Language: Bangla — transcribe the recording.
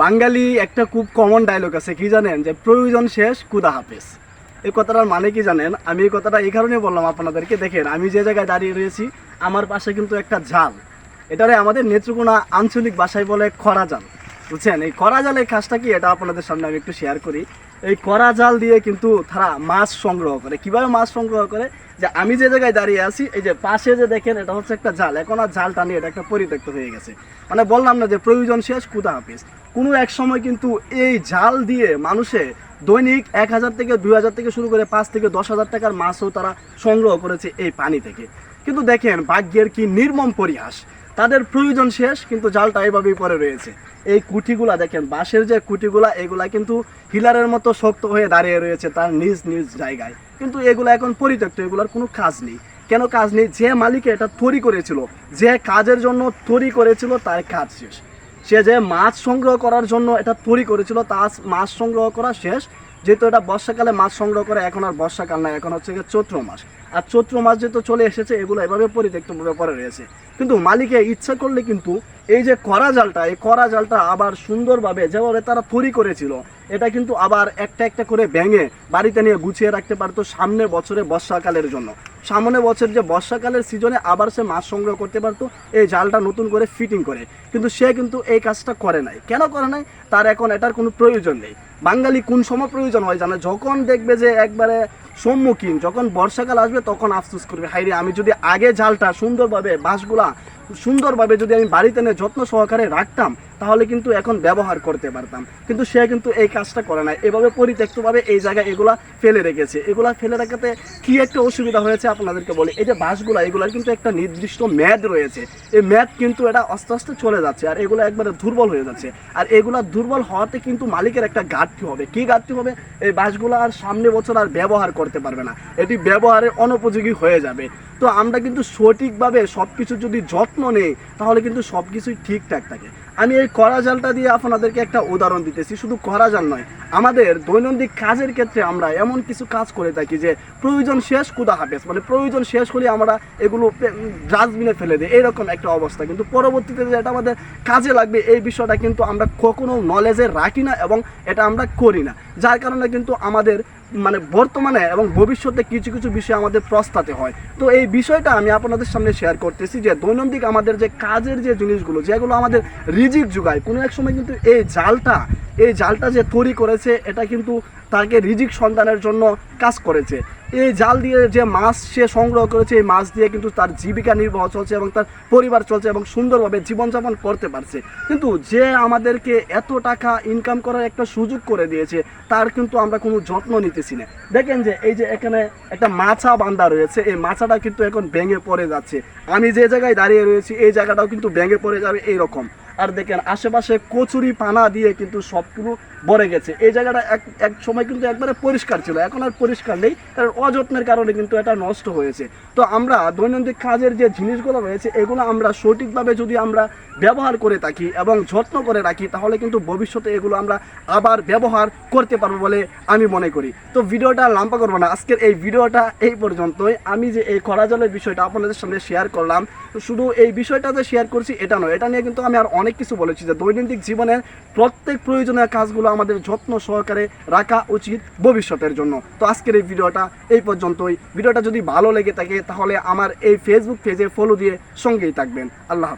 বাঙালি একটা খুব কমন ডায়লগ আছে, কি জানেন? যে প্রয়োজন শেষ খুদা হাফেজ। এই কথাটার মানে কি জানেন? আমি এই কথাটা এই কারণে বললাম আপনাদেরকে। দেখেন, আমি যে জায়গায় দাঁড়িয়ে রয়েছি আমার পাশে কিন্তু একটা জাল। এটারে আমাদের নেত্রকোনা আঞ্চলিক ভাষায় বলে খরা জাল, বুঝছেন? এই খরা জালের কাজটা কি, এটা আপনাদের সামনে আমি একটু শেয়ার করি। এই খরা জাল দিয়ে কিন্তু তারা মাছ সংগ্রহ করে। কিভাবে মাছ সংগ্রহ করে? যে আমি যে জায়গায় দাঁড়িয়ে আছি, এই যে পাশে যে দেখেন, এটা হচ্ছে একটা জাল। এখন আর জালটা নিয়ে এটা একটা পরিত্যক্ত হয়ে গেছে। মানে বললাম না যে প্রয়োজন শেষ খুদা হাফেজ। কোনো এক সময় কিন্তু এই জাল দিয়ে মানুষে দৈনিক 1000 থেকে 2000 থেকে শুরু করে 5 থেকে 10,000 টাকার মাছও তারা সংগ্রহ করেছে এই পানি থেকে। কিন্তু দেখেন ভাগ্যের কি নির্মম পরিহাস, তাদের প্রয়োজন শেষ কিন্তু জালটা এভাবেই পড়ে রয়েছে। এই কুটিগুলা দেখেন, বাঁশের যে কুটিগুলা, এগুলা কিন্তু হিলারের মতো শক্ত হয়ে দাঁড়িয়ে রয়েছে তার নিজ নিজ জায়গায়। কিন্তু এগুলো এখন পরিত্যক্ত, এগুলার কোনো কাজ নেই। কেন কাজ নেই? যে মালিকে এটা তৈরি করেছিল, যে কাজের জন্য তৈরি করেছিল, তার কাজ শেষ। সে যে মাছ সংগ্রহ করার জন্য এটা তৈরি করেছিল, তার মাছ সংগ্রহ করা শেষ। যেহেতু এটা বর্ষাকালে মাছ সংগ্রহ করে, এখন আর বর্ষাকাল না, এখন হচ্ছে চৈত্র মাস। আর চৈত্র মাস যেহেতু চলে এসেছে, এগুলো এভাবে পরিত্যক্তভাবে পড়ে রয়েছে। কিন্তু মালিকে ইচ্ছা করলে কিন্তু এই যে করা জালটা, এই করা জালটা আবার সুন্দরভাবে যেভাবে তারা তৈরি করেছিল, এটা কিন্তু আবার একটা একটা করে ভেঙে বাড়িতে নিয়ে গুছিয়ে রাখতে পারতো সামনে বছরে বর্ষাকালের জন্য। সামনে বছর যে বর্ষাকালের সিজনে আবার সে মাছ সংগ্রহ করতে পারতো এই জালটা নতুন করে ফিটিং করে। কিন্তু সে কিন্তু এই কাজটা করে নাই। কেন করে নাই? তার এখন এটার কোনো প্রয়োজন নেই। বাঙালি কোন সময় প্রয়োজন হয় জানে? যখন দেখবে যে একবারে সম্মুখীন, যখন বর্ষাকাল আসবে তখন আফসোস করবে, হাইরে আমি যদি আগে জালটা সুন্দরভাবে, বাঁশগুলা সুন্দরভাবে যদি আমি বাড়িতে নিয়ে যত্ন সহকারে রাখতাম, তাহলে কিন্তু এখন ব্যবহার করতে পারতাম। কিন্তু সে কিন্তু এই কাজটা করে না, এভাবে পরিত্যক্তভাবে এই জায়গায় এগুলা ফেলে রেখেছে। এগুলা ফেলে রাখাতে কি একটা অসুবিধা হয়েছে আপনাদেরকে বলি। এই যে বাঁশগুলা, এগুলার কিন্তু একটা নির্দিষ্ট মেয়াদ রয়েছে। এই মেয়াদ কিন্তু এটা আস্তে আস্তে চলে যাচ্ছে, আর এগুলো একবারে দুর্বল হয়ে যাচ্ছে। আর এগুলা দুর্বল হওয়াতে কিন্তু মালিকের একটা ঘাটতি হবে। কি ঘাটতি হবে? এই বাঁশগুলো আর সামনে বছর আর ব্যবহার করতে পারবে না, এটি ব্যবহারের অনুপযোগী হয়ে যাবে। তো আমরা কিন্তু সঠিকভাবে সব কিছু যদি যত্ন নেই, তাহলে কিন্তু সব কিছুই ঠিকঠাক থাকে। আমি এই করা জালটা দিয়ে আপনাদেরকে একটা উদাহরণ দিতেছি। শুধু করা জাল নয়, আমাদের দৈনন্দিন কাজের ক্ষেত্রে আমরা এমন কিছু কাজ করে থাকি যে প্রয়োজন শেষ খুদা হাফেজ। মানে প্রয়োজন শেষ হলে আমরা এগুলো ডাস্টবিনে ফেলে দিই, এইরকম একটা অবস্থা। কিন্তু পরবর্তীতে যে এটা আমাদের কাজে লাগবে, এই বিষয়টা কিন্তু আমরা কখনো নলেজে রাখি না এবং এটা আমরা করি না। যার কারণে কিন্তু আমাদের মানে বর্তমানে এবং ভবিষ্যতে কিছু কিছু বিষয় আমাদের প্রস্তাতে হয়। তো এই বিষয়টা আমি আপনাদের সামনে শেয়ার করতেছি যে দৈনন্দিন আমাদের যে কাজের যে জিনিসগুলো, যেগুলো আমাদের রিজিক যোগায়, কোনো এক সময় কিন্তু এই জালটা যে তৈরি করেছে, এটা কিন্তু তাকে রিজিক সন্ধানের জন্য কাজ করেছে। এই জাল দিয়ে যে মাছ সে সংগ্রহ করেছে, এই মাছ দিয়ে কিন্তু তার জীবিকা নির্বাহ চলছে এবং তার পরিবার চলছে এবং সুন্দরভাবে জীবনযাপন করতে পারছে। কিন্তু যে আমাদেরকে এত টাকা ইনকাম করার একটা সুযোগ করে দিয়েছে, তার কিন্তু আমরা কোনো যত্ন নিতেছি না। দেখেন যে এই যে এখানে একটা মাছা বান্ধা রয়েছে, এই মাছাটা কিন্তু এখন ভেঙে পড়ে যাচ্ছে। আমি যে জায়গায় দাঁড়িয়ে রয়েছি, এই জায়গাটাও কিন্তু ভেঙে পড়ে যাবে এইরকম। আর দেখেন আশেপাশে কচুরি পানা দিয়ে কিন্তু সবগুলো ভরে গেছে। এই জায়গাটা এক সময় কিন্তু একবারে পরিষ্কার ছিল, এখন আর পরিষ্কার নেই, কারণ অযত্নের কারণে কিন্তু এটা নষ্ট হয়েছে। তো আমরা দৈনন্দিন কাজের যে জিনিসগুলো রয়েছে, এগুলো আমরা সঠিকভাবে যদি আমরা ব্যবহার করে থাকি এবং যত্ন করে রাখি, তাহলে কিন্তু ভবিষ্যতে এগুলো আমরা আবার ব্যবহার করতে পারবো বলে আমি মনে করি। তো ভিডিওটা লম্বা করবো না, আজকের এই ভিডিওটা এই পর্যন্তই। আমি যে এই খরা জলের বিষয়টা আপনাদের সামনে শেয়ার করলাম, তো শুধু এই বিষয়টা যে শেয়ার করছি এটা নয়, এটা নিয়ে কিন্তু আমি আর অনেক কিছু বলেছি যে দৈনন্দিন জীবনের প্রত্যেক প্রয়োজনীয় কাজগুলো আমাদের যত্ন সহকারে রাখা উচিত ভবিষ্যতের জন্য। তো আজকের এই ভিডিওটা এই পর্যন্তই। ভিডিওটা যদি ভালো লেগে থাকে তাহলে আমার এই ফেসবুক পেজে ফলো দিয়ে সঙ্গেই থাকবেন। আল্লাহ হাফেজ।